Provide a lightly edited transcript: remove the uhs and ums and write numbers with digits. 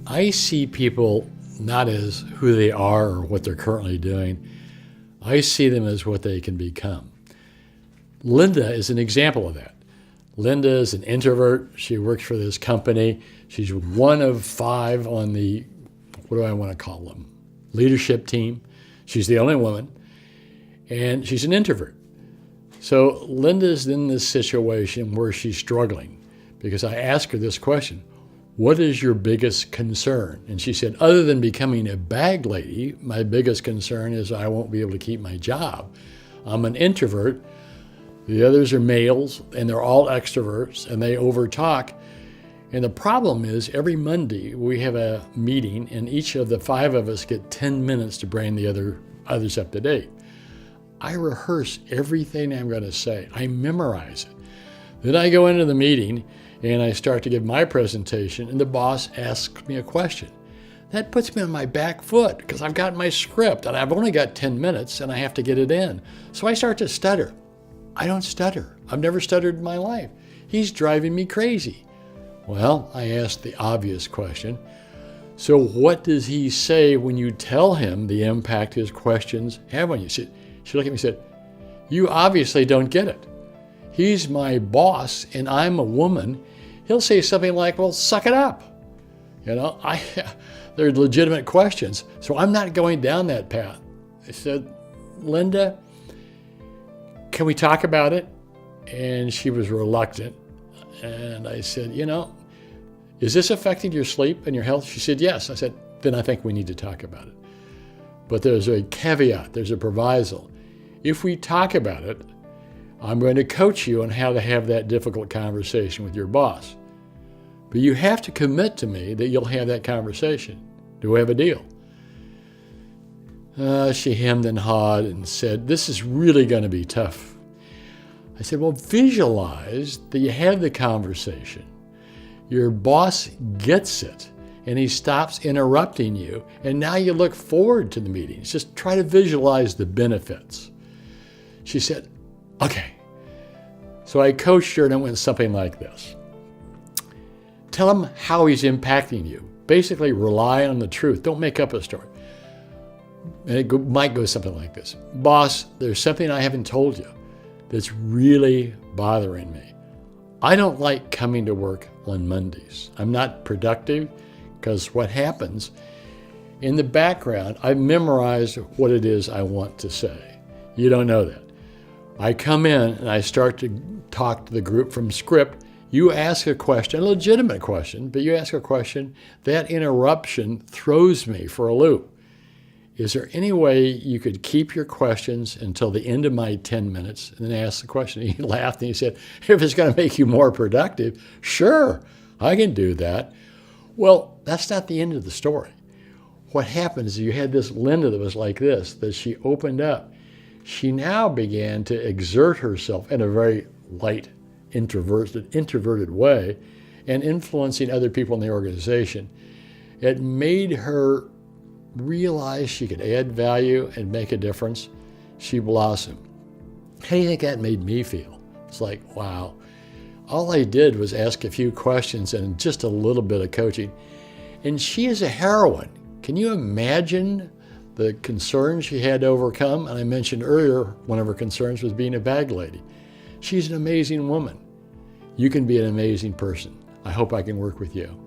I see people not as who they are or what they're currently doing. I see them as what they can become. Linda is an example of that. Linda is an introvert. She works for this company. She's one of 5 on the, what do I want to call them, leadership team. She's the only woman, and she's an introvert. So Linda's in this situation where she's struggling because I asked her this question: what is your biggest concern? And she said, other than becoming a bag lady, my biggest concern is I won't be able to keep my job. I'm an introvert. The others are males, and they're all extroverts, and they overtalk. And the problem is every Monday we have a meeting, and each of the 5 of us get 10 minutes to bring the others up to date. I rehearse everything I'm going to say. I memorize it. Then I go into the meeting, and I start to give my presentation, and the boss asks me a question. That puts me on my back foot because I've got my script, and I've only got 10 minutes, and I have to get it in. So I start to stutter. I don't stutter. I've never stuttered in my life. He's driving me crazy. Well, I asked the obvious question. So what does he say when you tell him the impact his questions have on you? She looked at me and said, you obviously don't get it. He's my boss and I'm a woman. He'll say something like, well, suck it up. They're legitimate questions. So I'm not going down that path. I said, Linda, can we talk about it? And she was reluctant. And I said, is this affecting your sleep and your health? She said, yes. I said, then I think we need to talk about it. But there's a caveat, there's a proviso. If we talk about it, I'm going to coach you on how to have that difficult conversation with your boss. But you have to commit to me that you'll have that conversation. Do we have a deal? She hemmed and hawed and said, this is really going to be tough. I said, well, visualize that you have the conversation. Your boss gets it, and he stops interrupting you, and now you look forward to the meetings. Just try to visualize the benefits. She said, okay. So I coached her, and it went something like this. Tell him how he's impacting you. Basically, rely on the truth. Don't make up a story. And it might go something like this. Boss, there's something I haven't told you that's really bothering me. I don't like coming to work on Mondays. I'm not productive because what happens, in the background, I've memorized what it is I want to say. You don't know that. I come in and I start to talk to the group from script. You ask a question, a legitimate question, but you ask a question, that interruption throws me for a loop. Is there any way you could keep your questions until the end of my 10 minutes and then ask the question? He laughed and he said, if it's going to make you more productive, sure, I can do that. Well, that's not the end of the story. What happens is you had this Linda that was like this, that she opened up. She now began to exert herself in a very light, introverted way and influencing other people in the organization. It made her realize she could add value and make a difference. She blossomed. How do you think that made me feel? It's like, wow. All I did was ask a few questions and just a little bit of coaching. And she is a heroine. Can you imagine the concerns she had to overcome? And I mentioned earlier, one of her concerns was being a bag lady. She's an amazing woman. You can be an amazing person. I hope I can work with you.